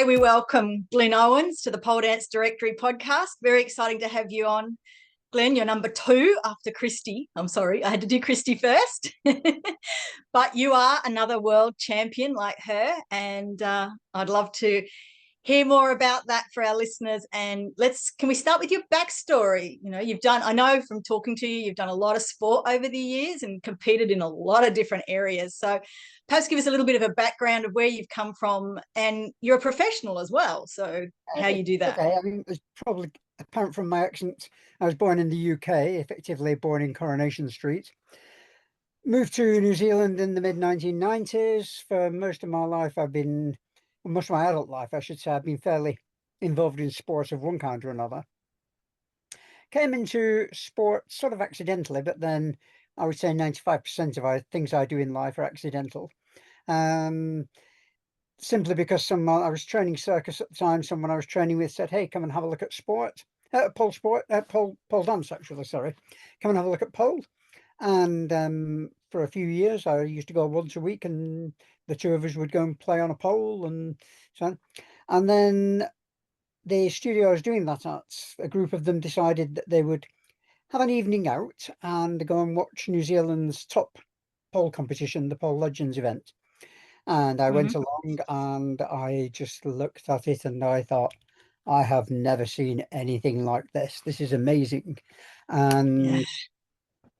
Today we welcome Glynn Owens to the Pole Dance Directory podcast. Very exciting to have you on, Glynn. You're number 2 after Christy. I'm sorry, I had to do Christy first. But you are another world champion like her, and I'd love to hear more about that for our listeners. And can we start with your backstory? I know from talking to you, you've done a lot of sport over the years and competed in a lot of different areas. So perhaps give us a little bit of a background of where you've come from, and you're a professional as well. So how you do that. Okay, I mean, it's probably apparent from my accent. I was born in the UK, effectively born in Coronation Street. Moved to New Zealand in the mid-1990s. For most of my life, most of my adult life, I should say, I've been fairly involved in sports of one kind or another. Came into sport sort of accidentally, but then I would say 95% of things I do in life are accidental. Simply because I was training circus at the time, someone I was training with said, "Hey, come and have a look at pole dance, actually, sorry. Come and have a look at pole." And for a few years, I used to go once a week, and the two of us would go and play on a pole and so on. And then the studio I was doing that at, a group of them decided that they would have an evening out and go and watch New Zealand's top pole competition, the Pole Legends event. And I went along and I just looked at it and I thought, I have never seen anything like this. This is amazing. And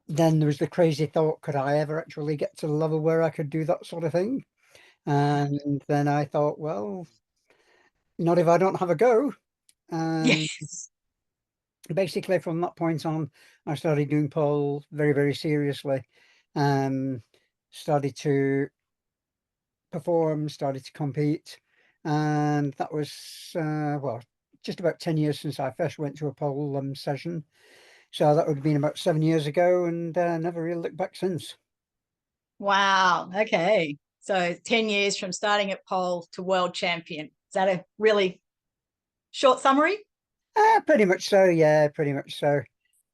then there was the crazy thought, could I ever actually get to the level where I could do that sort of thing? And then I thought, well, not if I don't have a go. And Yes. basically from that point on, I started doing pole very, very seriously. Started to perform, started to compete, and that was just about 10 years since I first went to a pole session. So that would have been about 7 years ago, and never really looked back since. Wow. Okay. So 10 years from starting at pole to world champion. Is that a really short summary? Pretty much so, yeah, pretty much so.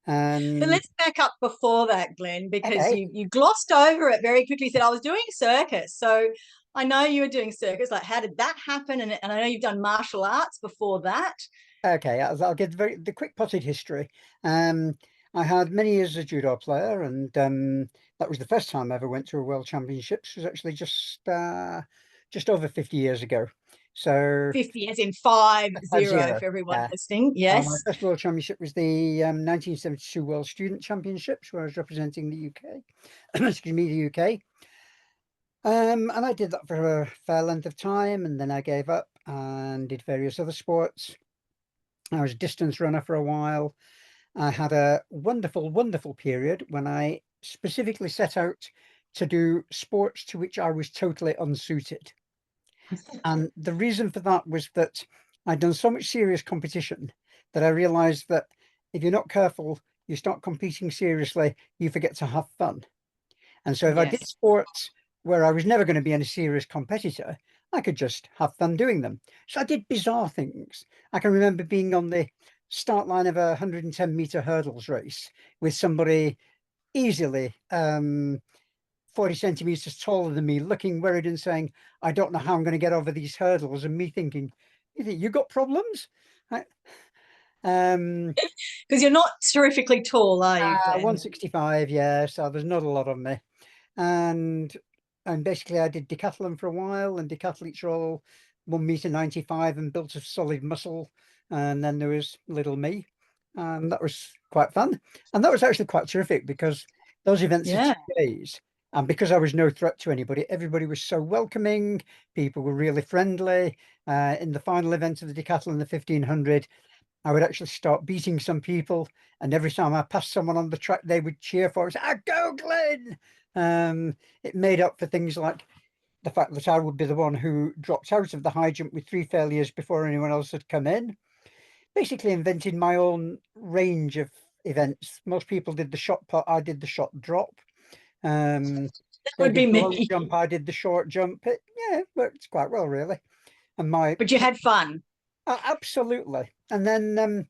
But let's back up before that, Glynn, because Okay. you glossed over it very quickly, said I was doing circus. So I know you were doing circus. Like, how did that happen? And I know you've done martial arts before that. Okay, I'll give the quick potted history. I had many years as a judo player, and that was the first time I ever went to a world championships. It was actually just over 50 years ago. So 50 as in 50 50, for everyone yeah. listening. My Yes. first world championship was the 1972 World Student Championships, where I was representing the UK. Excuse me, the UK. And I did that for a fair length of time, and then I gave up and did various other sports. I was a distance runner for a while. I had a wonderful, wonderful period when I specifically set out to do sports to which I was totally unsuited. And the reason for that was that I'd done so much serious competition that I realized that if you're not careful, you start competing seriously, you forget to have fun. And so if I did Yes. sports where I was never going to be any serious competitor, I could just have fun doing them. So I did bizarre things. I can remember being on the start line of a 110-meter hurdles race with somebody easily 40 centimeters taller than me, looking worried and saying, "I don't know how I'm going to get over these hurdles," and me thinking, "You think you got problems?" Because you're not terrifically tall, are you, Glenn? 165, yeah, so there's not a lot of me. And basically I did decathlon for a while, and decathletes are all 1 meter 95 and built of solid muscle. And then there was little me, and that was quite fun. And that was actually quite terrific because those events are Yeah. 2 days. And because I was no threat to anybody, everybody was so welcoming. People were really friendly. In the final event of the decathlon, the 1500, I would actually start beating some people, and every time I passed someone on the track, they would cheer for us. "Ah, go, Glenn!" It made up for things like the fact that I would be the one who dropped out of the high jump with 3 failures before anyone else had come in. Basically invented my own range of events. Most people did the shot put, I did the shot drop. That They would be did the long me. jump, I did the short jump. It worked quite well, really. And But you had fun. absolutely. And then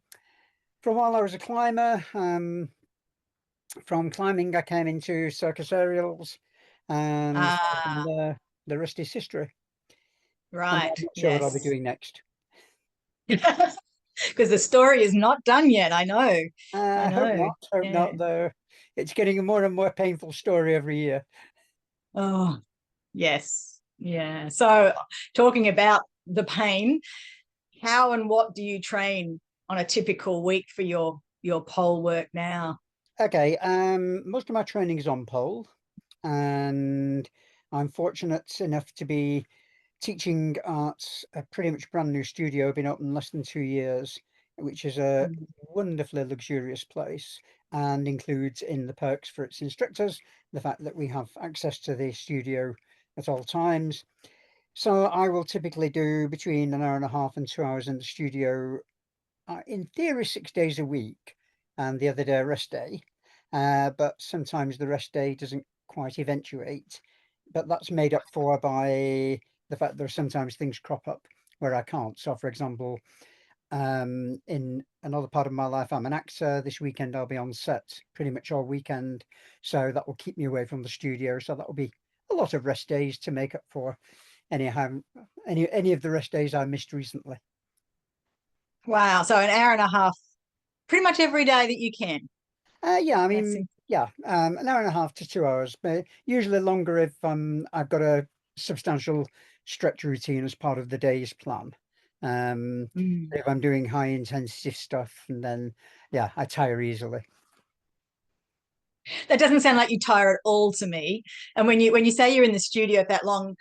for a while I was a climber. From climbing, I came into circus aerials, and Ah, the rest is history. And I'm Right. not sure what I'll be Yes. doing next. Because the story is not done yet. I know. I Hope know. not. Hope Yeah. not, though. It's getting a more and more painful story every year. Oh, yes. Yeah. So, talking about the pain, how and what do you train on a typical week for your pole work now? Okay, most of my training is on pole, and I'm fortunate enough to be teaching at a pretty much brand new studio, been open less than 2 years, which is a Mm. wonderfully luxurious place and includes in the perks for its instructors the fact that we have access to the studio at all times. So I will typically do between an hour and a half and 2 hours in the studio, in theory, 6 days a week, and the other day a rest day. But sometimes the rest day doesn't quite eventuate. But that's made up for by the fact there are sometimes things crop up where I can't. So, for example, in another part of my life, I'm an actor. This weekend I'll be on set pretty much all weekend, so that will keep me away from the studio. So that will be a lot of rest days to make up for any of the rest days I missed recently. Wow. So an hour and a half, pretty much every day that you can. Yeah, I That's mean, yeah, an hour and a half to 2 hours, but usually longer if I've got a substantial stretch routine as part of the day's plan. Um, mm. if I'm doing high intensity stuff, and then yeah, I tire easily. That doesn't sound like you tire at all to me. And when you say you're in the studio that long,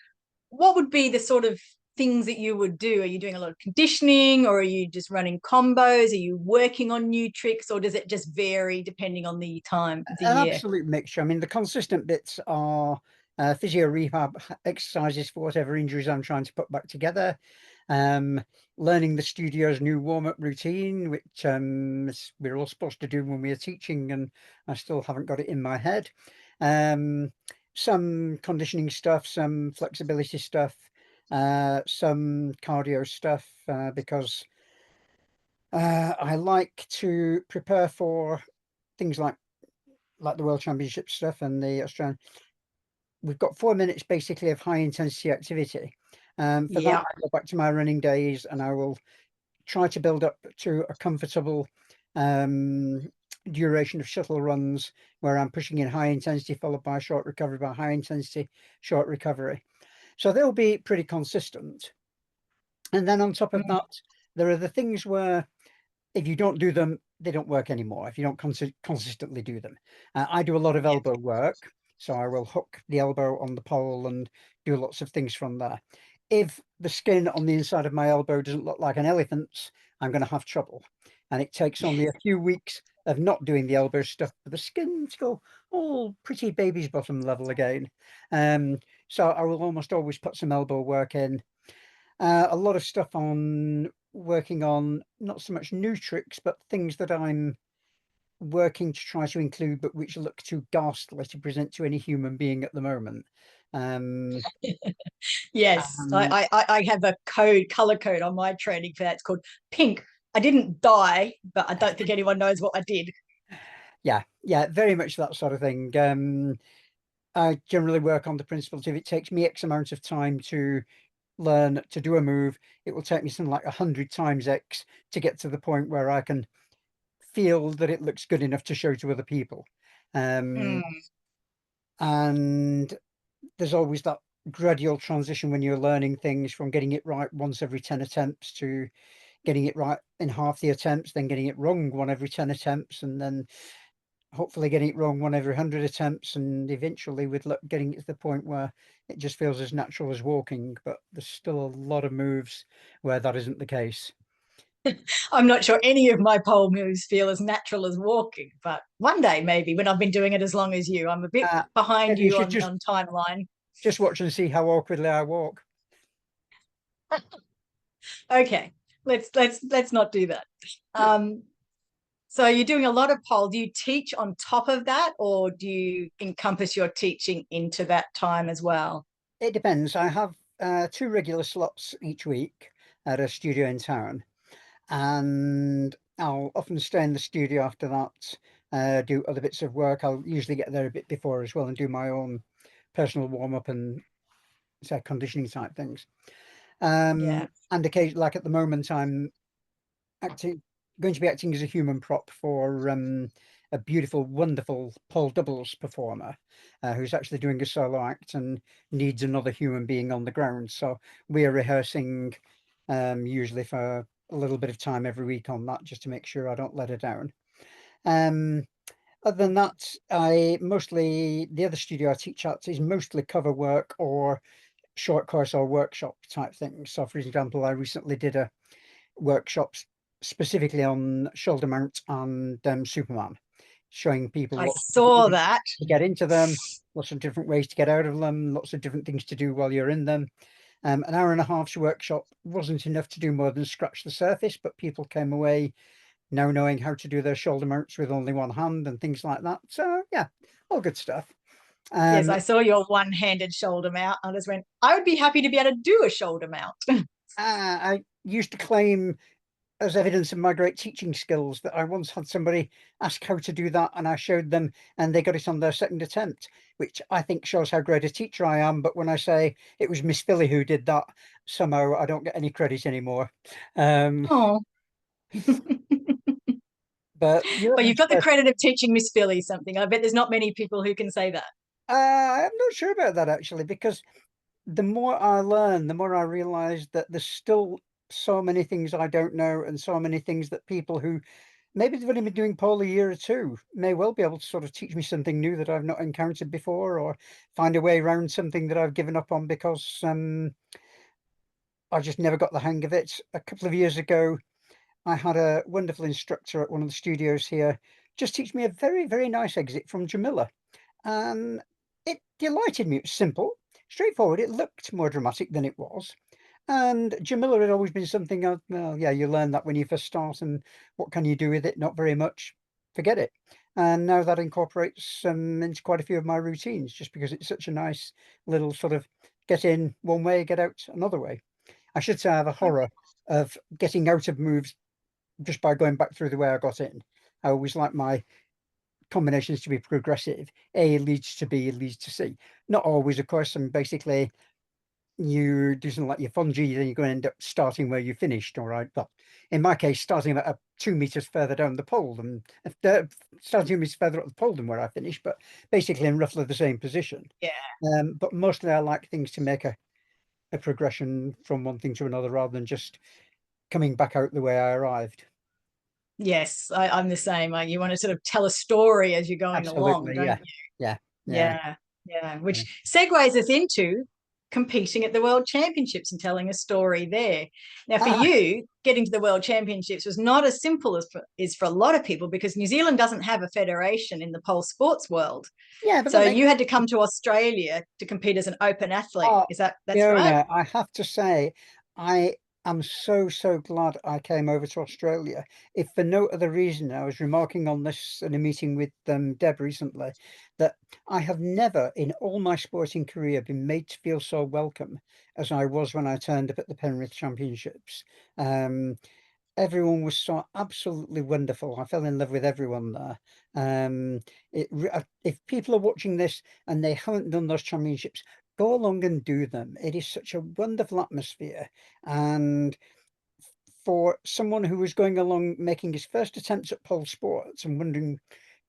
what would be the sort of things that you would do? Are you doing a lot of conditioning, or are you just running combos? Are you working on new tricks, or does it just vary depending on the time of the An year? absolute mixture. I mean, the consistent bits are physio rehab exercises for whatever injuries I'm trying to put back together. Um, Learning the studio's new warm-up routine, which we're all supposed to do when we are teaching, and I still haven't got it in my head. Um, some conditioning stuff, some flexibility stuff, some cardio stuff, because I like to prepare for things like the World Championship stuff and the Australian. We've got 4 minutes basically of high intensity activity. For that, Yeah. I go back to my running days and I will try to build up to a comfortable um, duration of shuttle runs where I'm pushing in high intensity followed by short recovery by high intensity, short recovery. So they'll be pretty consistent. And then on top of Mm. that, there are the things where if you don't do them, they don't work anymore. If you don't consistently do them, I do a lot of Yeah. elbow work, so I will hook the elbow on the pole and do lots of things from there. If the skin on the inside of my elbow doesn't look like an elephant's, I'm going to have trouble, and it takes only a few weeks of not doing the elbow stuff for the skin to go all pretty baby's bottom level again. So I will almost always put some elbow work in, a lot of stuff on working on not so much new tricks, but things that I'm working to try to include, but which look too ghastly to present to any human being at the moment. Um, Yes, um, I have a color code on my training for that. It's called pink. I didn't die, but I don't think anyone knows what I did. yeah, yeah, very much that sort of thing. I generally work on the principle if it takes me X amount of time to learn to do a move, it will take me something like 100 times X to get to the point where I can feel that it looks good enough to show to other people. Um, Mm. and there's always that gradual transition when you're learning things from getting it right once every 10 attempts to getting it right in half the attempts, then getting it wrong one every 10 attempts, and then hopefully getting it wrong one every 100 attempts, and eventually with getting it to the point where it just feels as natural as walking. But there's still a lot of moves where that isn't the case. I'm not sure any of my pole moves feel as natural as walking, but one day maybe when I've been doing it as long as you. I'm a bit Uh, behind Maybe you you should on timeline. just watch and see how awkwardly I walk. Okay, let's not do that. Um, so you're doing a lot of pole. Do you teach on top of that, or do you encompass your teaching into that time as well? It depends. I have two regular slots each week at a studio in town, and I'll often stay in the studio after that, do other bits of work. I'll usually get there a bit before as well and do my own personal warm up and say conditioning type things. Yeah. And occasionally, like at the moment, I'm going to be acting as a human prop for a beautiful, wonderful pole doubles performer who's actually doing a solo act and needs another human being on the ground. So we are rehearsing usually for a little bit of time every week on that, just to make sure I don't let her down. Um, Other than that, the other studio I teach at is mostly cover work or short course or workshop type things. So, for example, I recently did a workshop specifically on shoulder mount and Superman, showing people I lots of different saw ways that. to get into them, lots of different ways to get out of them, lots of different things to do while you're in them. An hour and a half's workshop wasn't enough to do more than scratch the surface, but people came away now knowing how to do their shoulder mounts with only one hand and things like that. So yeah, all good stuff. Yes, Um, I saw your one-handed shoulder mount. I just went, I would be happy to be able to do a shoulder mount. I used to claim as evidence of my great teaching skills that I once had somebody ask how to do that and I showed them and they got it on their second attempt, which I think shows how great a teacher I am. But when I say it was Miss Philly who did that, somehow I don't get any credit anymore. Um, Oh, but you're but the you've got the first. credit of teaching Miss Philly something. I bet there's not many people who can say that. I'm not sure about that actually, because the more I learn, the more I realize that there's still so many things I don't know, and so many things that people who maybe they've only been doing pole a year or two may well be able to sort of teach me something new that I've not encountered before, or find a way around something that I've given up on because I just never got the hang of it. A couple of years ago, I had a wonderful instructor at one of the studios here just teach me a very, very nice exit from Jamila. And it delighted me. It was simple, straightforward. It looked more dramatic than it was. And Jamila had always been something of, well, yeah, you learn that when you first start, and what can you do with it? Not very much. Forget it. And now that incorporates into quite a few of my routines, just because it's such a nice little sort of get in one way, get out another way. I should say I have a horror of getting out of moves just by going back through the way I got in. I always like my combinations to be progressive. A leads to B, leads to C. Not always, of course. And basically, you do something like your fungi, then you're going to end up starting where you finished. All right. But in my case, starting about 2 meters further down the pole than starting 2 meters further up the pole than where I finished, but basically in roughly the same position. Yeah. But mostly I like things to make a progression from one thing to another rather than just coming back out the way I arrived. Yes, I'm the same. You want to sort of tell a story as you're going along, Absolutely. don't Yeah. you? Yeah. Yeah. Yeah, yeah. Yeah. Which segues us into competing at the World Championships and telling a story there. Now, for Ah, you, getting to the World Championships was not as simple as is for a lot of people because New Zealand doesn't have a federation in the pole sports world. yeah, but So that makes you had to come to Australia to compete as an open athlete. Oh, That's right? Fiona, I have to say, I am so, so glad I came over to Australia. If for no other reason, I was remarking on this in a meeting with Deb recently, that I have never in all my sporting career been made to feel so welcome as I was when I turned up at the Penrith Championships. Um, Everyone was so absolutely wonderful. I fell in love with everyone there. If people are watching this and they haven't done those championships, go along and do them. It is such a wonderful atmosphere. And for someone who was going along making his first attempts at pole sports and wondering,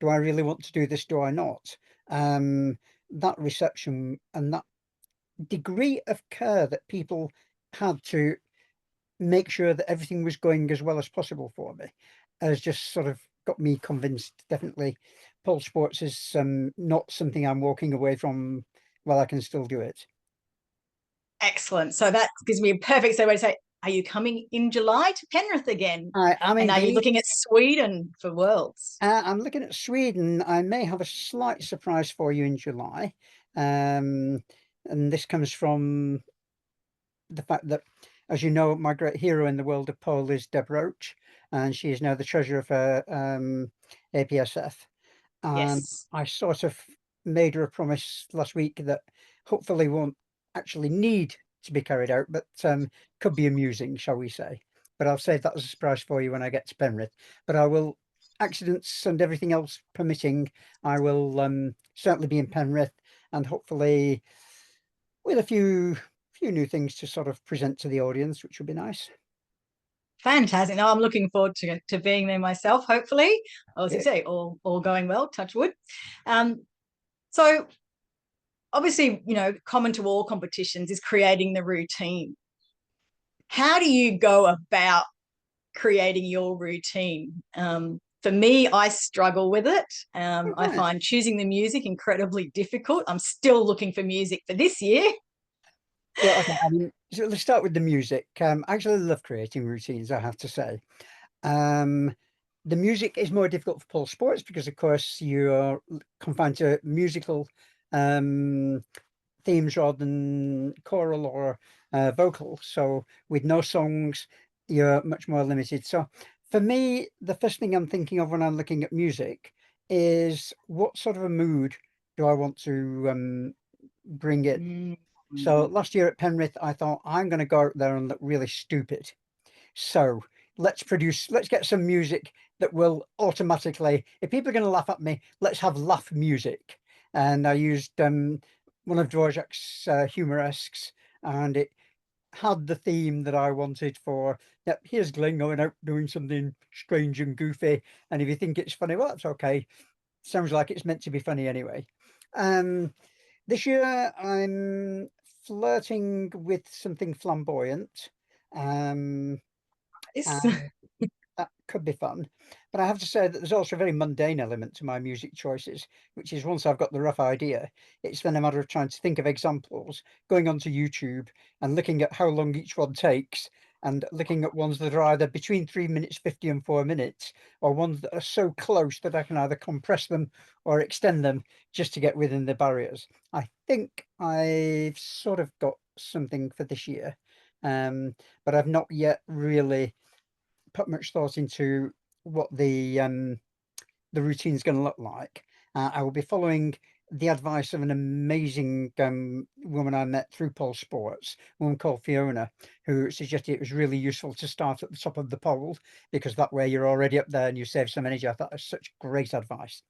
do I really want to do this? Do I not? Um, that reception and that degree of care that people had to make sure that everything was going as well as possible for me has just sort of got me convinced definitely pole sports is not something I'm walking away from while I can still do it. Excellent. So that gives me a perfect segue to say, are you coming in July to Penrith again? I am And are you indeed. looking at Sweden for Worlds? I'm looking at Sweden. I may have a slight surprise for you in July. Um, and this comes from the fact that, as you know, my great hero in the world of pole is Deb Roach, and she is now the treasurer for APSF. And Yes. I sort of made her a promise last week that hopefully won't actually need to be carried out, but could be amusing, shall we say. But I'll save that as a surprise for you when I get to Penrith. But I will, accidents and everything else permitting, I will certainly be in Penrith and hopefully with a few few new things to sort of present to the audience, which would be nice. Fantastic. No, I'm looking forward to being there myself, hopefully. As you say, all going well, touch wood. So obviously, common to all competitions is creating the routine. How do you go about creating your routine? For me, I struggle with it. I find choosing the music incredibly difficult. I'm still looking for music for this year. Well, okay, I mean, so let's start with the music. I actually love creating routines, I have to say. The music is more difficult for pole sports because, of course, you're confined to musical themes rather than choral or vocal. So with no songs, you're much more limited. So for me, the first thing I'm thinking of when I'm looking at music is what sort of a mood do I want to bring in? So last year at Penrith, I thought I'm going to go out there and look really stupid. So let's get some music that will automatically, if people are going to laugh at me, let's have laugh music. And I used one of Dvorak's humoresques, and it had the theme that I wanted for, yep, here's Glynn going out doing something strange and goofy. And if you think it's funny, well, that's okay. Sounds like it's meant to be funny anyway. This year I'm flirting with something flamboyant. Um, and that could be fun. But I have to say that there's also a very mundane element to my music choices, which is once I've got the rough idea, it's then a matter of trying to think of examples, going onto YouTube and looking at how long each one takes, and looking at ones that are either between 3 minutes 50 and 4 minutes, or ones that are so close that I can either compress them or extend them just to get within the barriers. I think I've sort of got something for this year, but I've not yet really put much thought into what the routine is going to look like. I will be following the advice of an amazing woman I met through pole sports, a woman called Fiona, who suggested it was really useful to start at the top of the pole because that way you're already up there and you save some energy. I thought that was such great advice.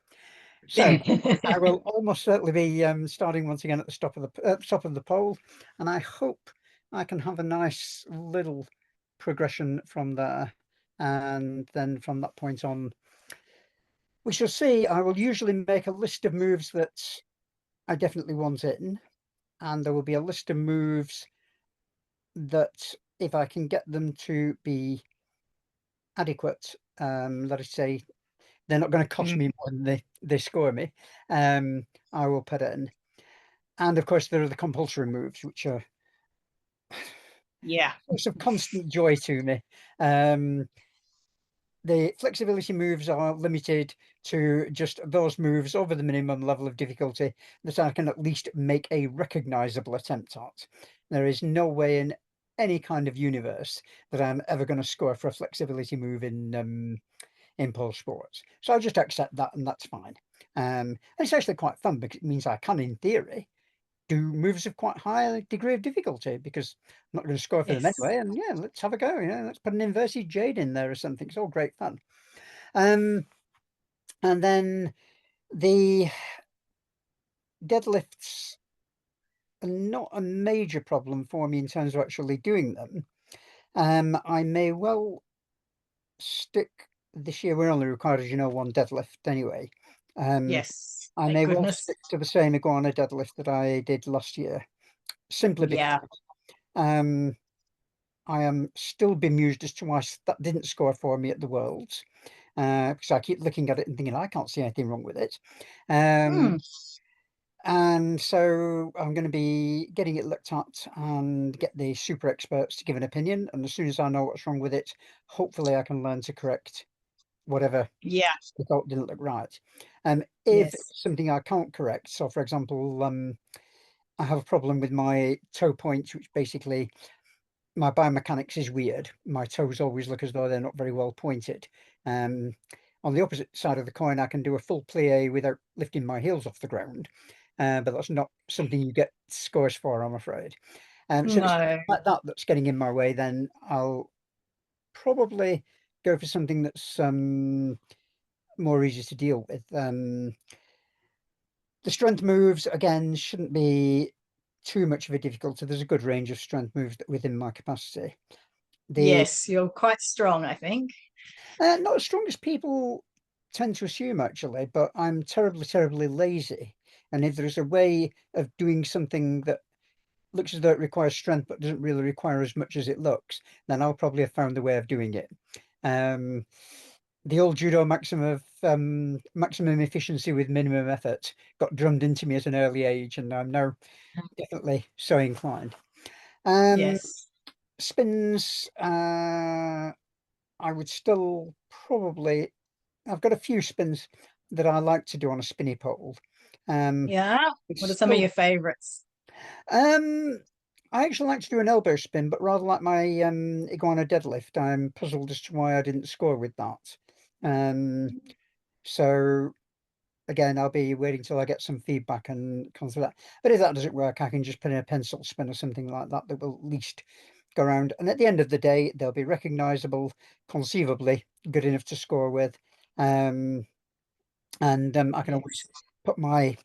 So I will almost certainly be starting once again at the top of the pole, and I hope I can have a nice little progression from there. And then from that point on, we shall see. I will usually make a list of moves that I definitely want in, and there will be a list of moves that if I can get them to be adequate, let us say they're not going to cost me more than they score me, I will put in. And of course, there are the compulsory moves, which are source of constant joy to me. The flexibility moves are limited to just those moves over the minimum level of difficulty that I can at least make a recognizable attempt at. There is no way in any kind of universe that I'm ever going to score for a flexibility move in pole sports. So I'll just accept that, and that's fine. And it's actually quite fun because it means I can, in theory, do moves of quite high degree of difficulty because I'm not going to score for them Yes. anyway. And yeah, let's have a go. Let's put an inverted jade in there or something. It's all great fun. And then the deadlifts are not a major problem for me in terms of actually doing them. I may well stick this year. We're only required, as you know, one deadlift anyway. Yes. I Thank may well goodness. stick to the same iguana deadlift that I did last year, simply because Yeah. um, I am still bemused as to why that didn't score for me at the Worlds, because I keep looking at it and thinking I can't see anything wrong with it. And so I'm going to be getting it looked at and get the super experts to give an opinion. And as soon as I know what's wrong with it, hopefully I can learn to correct whatever Yeah. I thought didn't look right. If Yes. it's something I can't correct, so for example, I have a problem with my toe points, which basically my biomechanics is weird. My toes always look as though they're not very well pointed. Um, on the opposite side of the coin, I can do a full plie without lifting my heels off the ground, but that's not something you get scores for, I'm afraid. So if it's No. like that that's getting in my way, then I'll probably go for something that's more easy to deal with. The strength moves again shouldn't be too much of a difficulty. There's a good range of strength moves within my capacity. The Yes, you're quite strong, I think. not as strong as people tend to assume, actually, but I'm terribly, terribly lazy. And if there's a way of doing something that looks as though it requires strength but doesn't really require as much as it looks, then I'll probably have found the way of doing it. Um, the old judo maxim of maximum efficiency with minimum effort got drummed into me at an early age, and I'm now definitely so inclined. Um, Yes. spins, I would still probably, I've got a few spins that I like to do on a spinny pole. Yeah. It's What are some of still, your favorites? um, I actually like to do an elbow spin, but rather like my iguana deadlift. I'm puzzled as to why I didn't score with that. Um, so again, I'll be waiting till I get some feedback and consider that. But if that doesn't work, I can just put in a pencil spin or something like that that will at least go around. And at the end of the day, they'll be recognizable, conceivably good enough to score with. Um, and I can always Yes. put my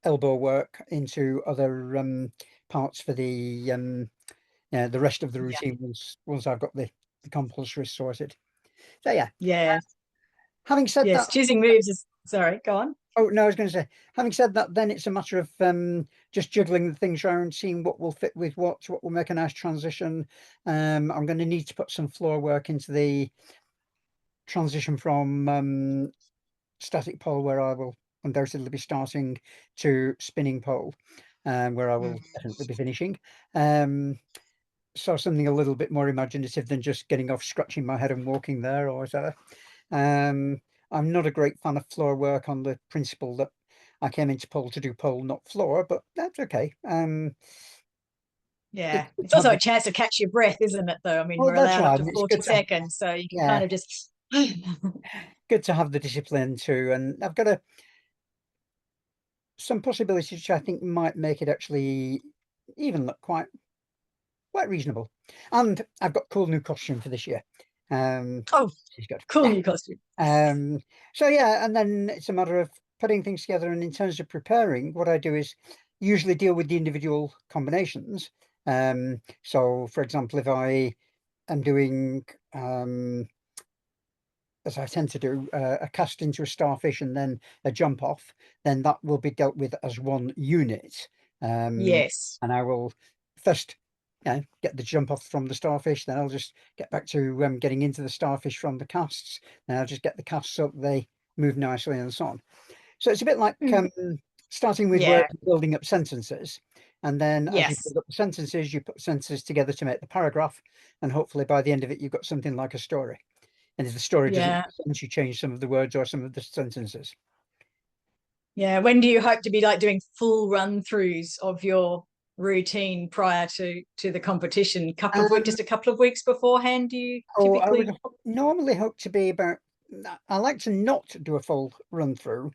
elbow work into other parts for the rest of the Yeah. routine once I've got the compulsory sorted. So yeah, Yeah. having said Yes. that, Choosing moves is, sorry, go on. oh no, I was going to say, having said that, then it's a matter of just juggling the things around, seeing what will fit with what will make a nice transition. I'm going to need to put some floor work into the transition from static pole, where I will undoubtedly be starting, to spinning pole, where I will Mhm. definitely be finishing. Um, so something a little bit more imaginative than just getting off, scratching my head and walking there or whatever. Um, I'm not a great fan of floor work on the principle that I came into pole to do pole, not floor, but that's okay. Yeah. It's good It's to have also a the, chance to catch your breath, isn't it, though? I mean, oh, we're that's allowed up right. to And it's 40 good to, seconds, so you can kind yeah, of just good to have the discipline too. And I've got some possibilities which I think might make it actually even look quite reasonable. And I've got cool new costume for this year. oh, She's good. cool Yeah. new costume. Um, so yeah, and then it's a matter of putting things together. And in terms of preparing, what I do is usually deal with the individual combinations. So for example, if I am doing as I tend to do, a cast into a starfish and then a jump off, then that will be dealt with as one unit. Yes. And I will first, get the jump off from the starfish, then I'll just get back to getting into the starfish from the casts, then I'll just get the casts so that they move nicely and so on. So it's a bit like Mm. starting with words Yeah. and building up sentences. And then as you Yes. build up the sentences, you put sentences together to make the paragraph. And hopefully by the end of it, you've got something like a story. And if the story doesn't Yeah. make sense, you change some of the words or some of the sentences. Yeah. When do you hope to be like doing full run throughs of your routine prior to the competition? Couple of weeks, Um, just a couple of weeks beforehand, do you I would typically? normally hope to be about. I like to not do a full run through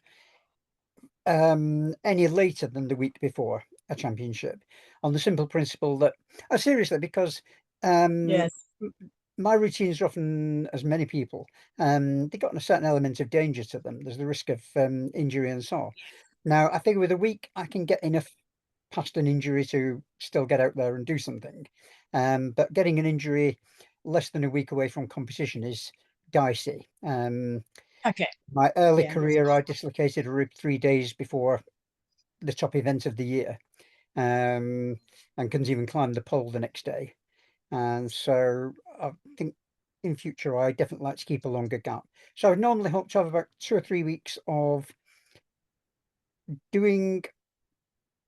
any later than the week before a championship, on the simple principle that, seriously, because um, Yes. m- my routines are often, as many people, they've got a certain element of danger to them. There's the risk of injury and so on. Now, I figure with a week, I can get enough past an injury to still get out there and do something. But getting an injury less than a week away from competition is dicey. Okay. My early Yeah. career, I dislocated a rib 3 days before the top event of the year, and couldn't even climb the pole the next day. And so I think in future, I definitely like to keep a longer gap. So I would normally hope to have about 2 or 3 weeks of doing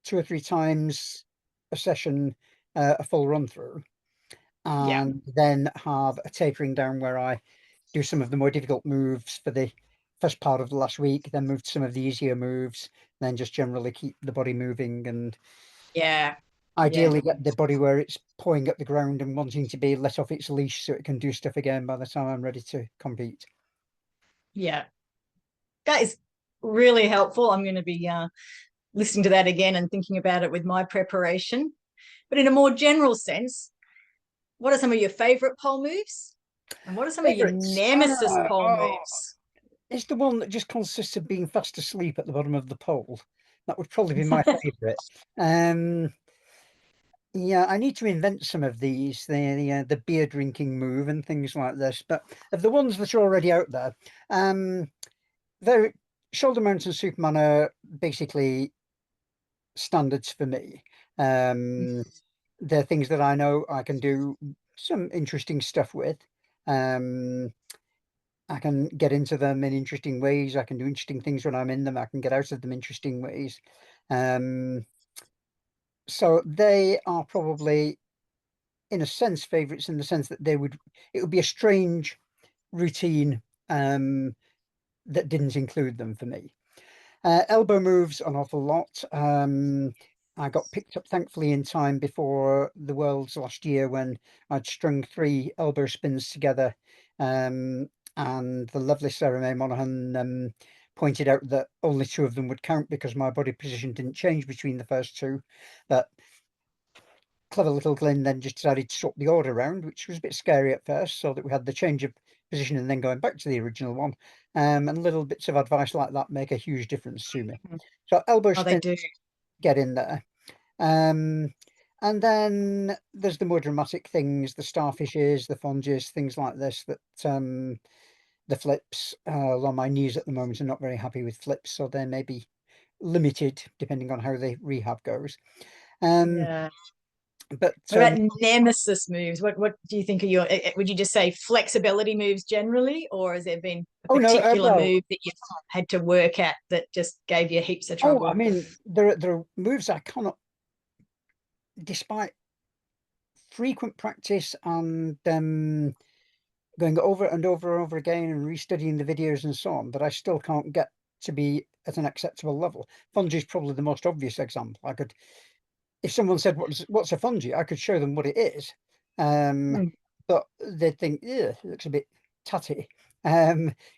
2 or 3 times a session, a full run through, Yeah. and then have a tapering down where I do some of the more difficult moves for the first part of the last week, then move to some of the easier moves, then just generally keep the body moving and Yeah. Yeah. ideally get the body where it's pawing at the ground and wanting to be let off its leash so it can do stuff again by the time I'm ready to compete. Yeah. That is really helpful. I'm going to be listening to that again and thinking about it with my preparation. But in a more general sense, what are some of your favorite pole moves? And what are some of your Favorites? nemesis pole Oh, moves? it's the one that just consists of being fast asleep at the bottom of the pole. That would probably be my favorite. Um, Yeah, I need to invent some of these, the beer drinking move and things like this. But of the ones that are already out there, they're shoulder mount and Superman are basically standards for me. Um, they're things that I know I can do some interesting stuff with. Um, I can get into them in interesting ways. I can do interesting things when I'm in them. I can get out of them interesting ways. Um, so they are probably, in a sense, favorites in the sense that it would be a strange routine that didn't include them for me. Elbow moves an awful lot. I got picked up thankfully in time before the Worlds last year when I'd strung 3 elbow spins together. Um, and the lovely Sarah May Monaghan pointed out that only 2 of them would count because my body position didn't change between the first 2. But clever little Glynn then just decided to swap the order around, which was a bit scary at first, so that we had the change of position and then going back to the original one. And little bits of advice like that make a huge difference to me. So elbow Oh, they spin, do. get in there. Um, and then there's the more dramatic things, the starfishes, the fonges, things like this that the flips. On my knees at the moment are not very happy with flips, so they may be limited depending on how the rehab goes. Um, Yeah. but What about nemesis moves? What do you think are your? Would you just say flexibility moves generally, or has there been a oh no, particular well, move that you've had to work at that just gave you heaps of oh, I trouble? mean, there are moves I cannot, despite frequent practice and going over and over and over again and restudying the videos and so on, that I still can't get to be at an acceptable level. Fungi is probably the most obvious example. I could, if someone said what's a fungi, I could show them what it is, um, Mm. but they'd think, yeah, it looks a bit tatty.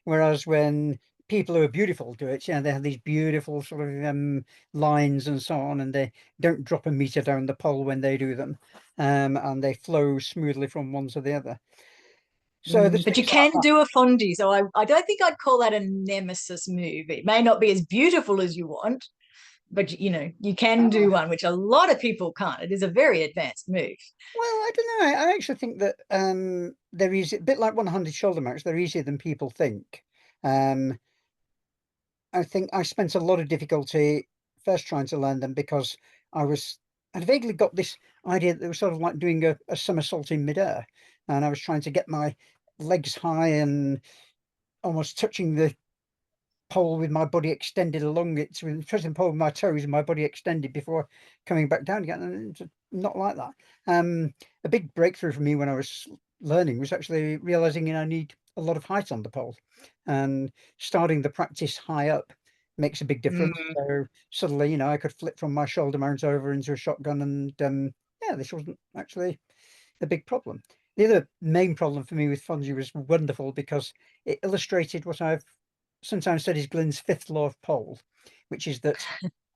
Whereas when people who are beautiful do it, they have these beautiful sort of lines and so on, and they don't drop a meter down the pole when they do them, and they flow smoothly from one to the other. So there's But you things like can that. do a fondy, so I don't think I'd call that a nemesis move. It may not be as beautiful as you want, but you can do Ah, one, which a lot of people can't. It is a very advanced move. well, I don't know. I actually think that they're easy, a bit like one-handed shoulder mounts. They're easier than people think. Um, I think I spent a lot of difficulty first trying to learn them because I was I'd vaguely got this idea that they were sort of like doing a somersault in midair, and I was trying to get my legs high and almost touching the pole with my body extended along it, so touching the pole with my toes and my body extended before coming back down again. And it's not like that. A big breakthrough for me when I was learning was actually realizing I need a lot of height on the pole, and starting the practice high up makes a big difference. Mm. So suddenly, I could flip from my shoulder mount over into a shotgun, and yeah, this wasn't actually the big problem. The other main problem for me with Fonzie was wonderful because it illustrated what I've sometimes said is Glynn's 5th law of pole, which is that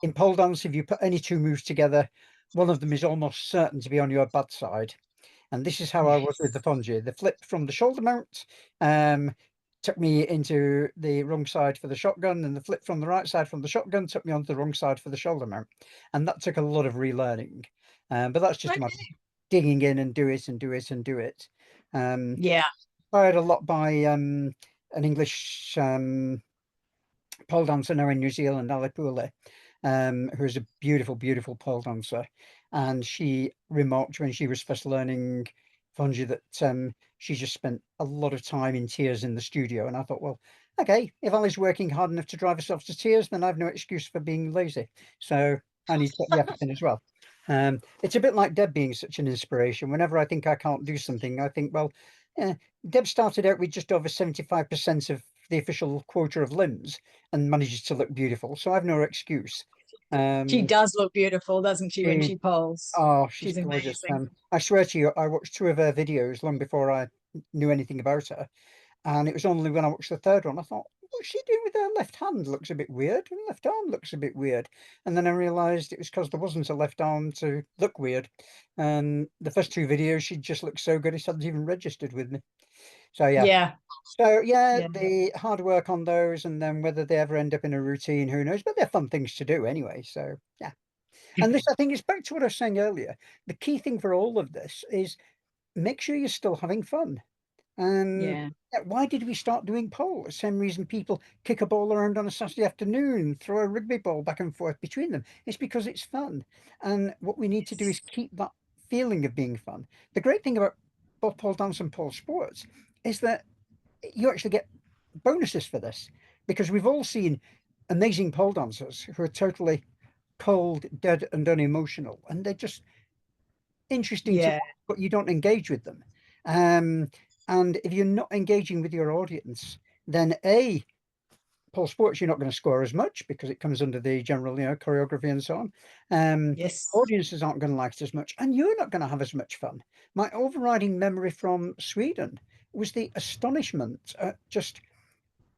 in pole dance, if you put any 2 moves together, one of them is almost certain to be on your bad side. And this is how I was with the Yes. Fonzie. The flip from the shoulder mount um, took me into the wrong side for the shotgun, and the flip from the right side from the shotgun took me onto the wrong side for the shoulder mount. And that took a lot of relearning. But that's just a matter of Okay. digging in and do it and do it and do it. Um, Yeah. Inspired a lot by an English pole dancer now in New Zealand, Ali Pooley, who's a beautiful, beautiful pole dancer. And she remarked when she was first learning Fungi that she just spent a lot of time in tears in the studio. And I thought, well, okay, if Ali's working hard enough to drive herself to tears, then I've no excuse for being lazy. So I need to put the effort in as well. It's a bit like Deb being such an inspiration. Whenever I think I can't do something, I think, well, yeah, Deb started out with just over 75% of the official quota of limbs and manages to look beautiful. So I've no excuse. She Um, does look beautiful, doesn't she, when she, she polls? oh, she's She's gorgeous. amazing. I swear to you, I watched 2 of her videos long before I knew anything about her. And it was only when I watched the third one, I thought, what's she doing with her left hand? Looks a bit weird. And left arm looks a bit weird. And then I realized it was because there wasn't a left arm to look weird. And the first 2 videos, she just looked so good, it hadn't even registered with me. So yeah. Yeah. So yeah, Yeah. the hard work on those, and then whether they ever end up in a routine, who knows? But they're fun things to do anyway. So yeah. And this, I think, is back to what I was saying earlier. The key thing for all of this is make sure you're still having fun. And Yeah. why did we start doing pole? The same reason people kick a ball around on a Saturday afternoon, throw a rugby ball back and forth between them. It's because it's fun. And what we need to do is keep that feeling of being fun. The great thing about both pole dance and pole sports is that you actually get bonuses for this, because we've all seen amazing pole dancers who are totally cold, dead, and unemotional, and they're just interesting to Yeah. watch, but you don't engage with them. And if you're not engaging with your audience, then pole sports, you're not going to score as much because it comes under the general, choreography and so on. Yes. Audiences aren't going to like it as much, and you're not going to have as much fun. My overriding memory from Sweden was the astonishment at just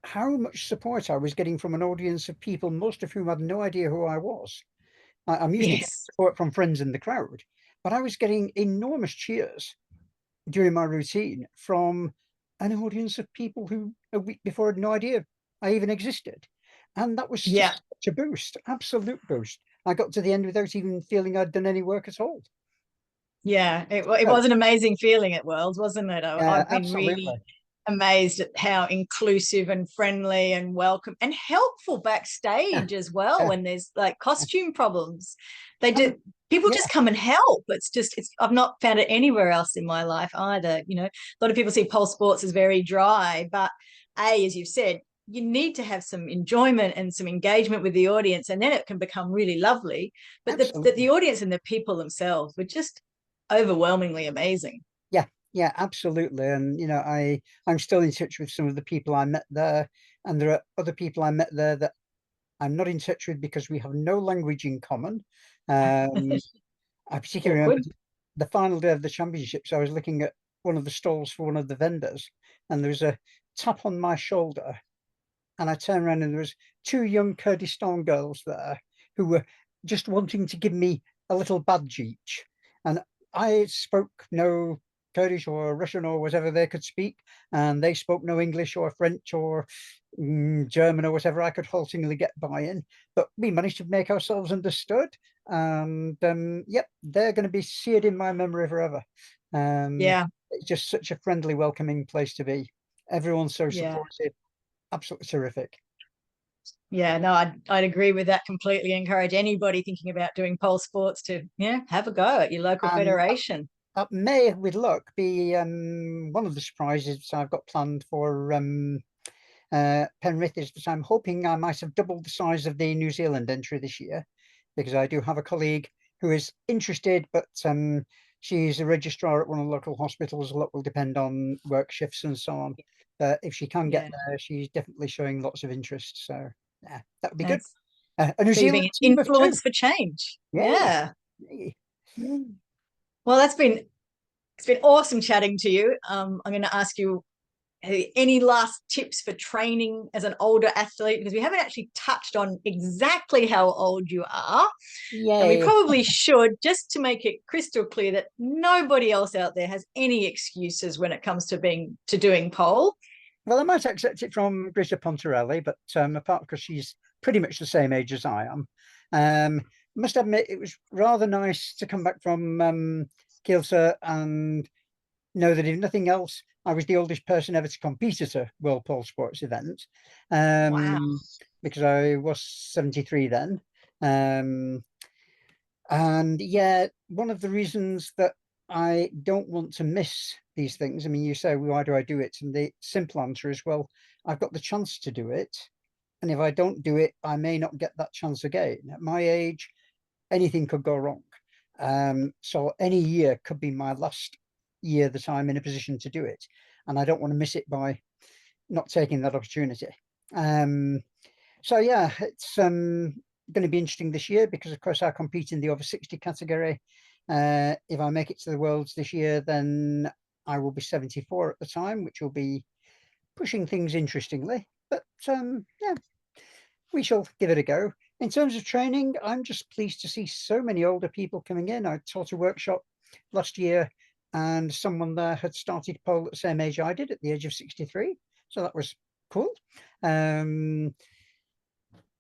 how much support I was getting from an audience of people, most of whom had no idea who I was. I'm used to getting Yes. support from friends in the crowd, but I was getting enormous cheers during my routine from an audience of people who a week before had no idea I even existed. And that was Yeah. just such a boost, absolute boost. I got to the end without even feeling I'd done any work at all. Yeah. It So, was an amazing feeling at Worlds, wasn't it? yeah, I've been really absolutely. amazed at how inclusive and friendly and welcome and helpful Yeah, backstage as well yeah. when there's like Yeah. costume problems. They And do people yeah, just come and help. It's I've not found it anywhere else in my life either. A lot of people see pole sports as very dry, but as you've said, you need to have some enjoyment and some engagement with the audience, and then it can become really lovely. But the absolutely. audience and the people themselves were just overwhelmingly amazing. Yeah, yeah, absolutely. And I'm still in touch with some of the people I met there, and there are other people I met there that I'm not in touch with because we have no language in common. Um, I particularly remember Awkward. the final day of the championships. I was looking at one of the stalls for one of the vendors, and there was a tap on my shoulder, and I turned around and there was two young Kurdistan girls there who were just wanting to give me a little badge each. And I spoke no Kurdish or Russian or whatever they could speak, and they spoke no English or French or German or whatever I could haltingly get by in. But we managed to make ourselves understood, and yep, they're going to be seared in my memory forever. Yeah. It's just such a friendly, welcoming place to be. Everyone's so Yeah. supportive, absolutely terrific. Yeah, no, I'd agree with that completely. Encourage anybody thinking about doing pole sports to, have a go at your local And federation. that may, with luck, be one of the surprises I've got planned for Penrith, is that I'm hoping I might have doubled the size of the New Zealand entry this year, because I do have a colleague who is interested, but she's a registrar at one of the local hospitals. A lot will depend on work shifts and so on. If she can get Yeah, there, she's definitely showing lots of interest. So yeah, that would be good. that's A New so you're Zealand being an team of two. influence for change. Yay. Yeah. Yay. Mm. Well, it's been awesome chatting to you. I'm going to ask you any last tips for training as an older athlete, because we haven't actually touched on exactly how old you are, and we Yay. probably should, just to make it crystal clear that nobody else out there has any excuses when it comes to doing pole. Well, I might accept it from Greta Pontarelli, but apart because she's pretty much the same age as I am. Must admit, it was rather nice to come back from Kielce and know that if nothing else, I was the oldest person ever to compete at a World Pole Sports event, Wow. because I was 73 then. Um, and yeah, one of the reasons that I don't want to miss these things, I mean, you say, well, why do I do it? And the simple answer is, well, I've got the chance to do it. And if I don't do it, I may not get that chance again. At my age, anything could go wrong. So any year could be my last year that I'm in a position to do it. And I don't want to miss it by not taking that opportunity. So yeah, it's going to be interesting this year because, of course, I compete in the over 60 category. If I make it to the Worlds this year, then I will be 74 at the time, which will be pushing things interestingly. But yeah, we shall give it a go. In terms of training, I'm just pleased to see so many older people coming in. I taught a workshop last year, and someone there had started pole at the same age I did, at the age of 63. So that was cool. And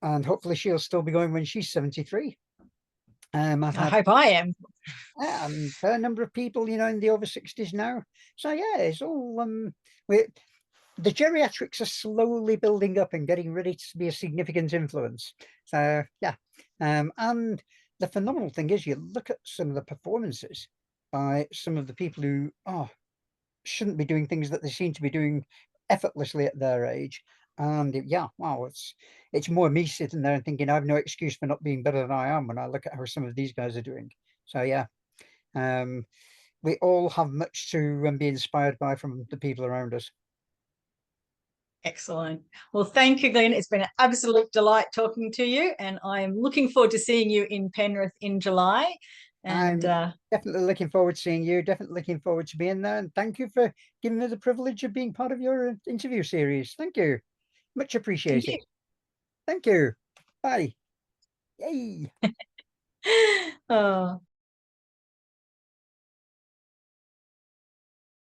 hopefully she'll still be going when she's 73. I've I had hope I am. a fair number of people, in the over 60s now. So yeah, it's all we the geriatrics are slowly building up and getting ready to be a significant influence. So yeah, and the phenomenal thing is, you look at some of the performances by some of the people who shouldn't be doing things that they seem to be doing effortlessly at their age. And yeah, wow, it's more me sitting there and thinking I have no excuse for not being better than I am when I look at how some of these guys are doing. So yeah, um, we all have much to be inspired by from the people around us. Excellent. Well, thank you, Glynn. It's been an absolute delight talking to you, and I'm looking forward to seeing you in Penrith in July. And I'm definitely looking forward to seeing you, definitely looking forward to being there. And thank you for giving me the privilege of being part of your interview series. Thank you. Much thank appreciated. you. Thank you. Bye. Yay. Oh.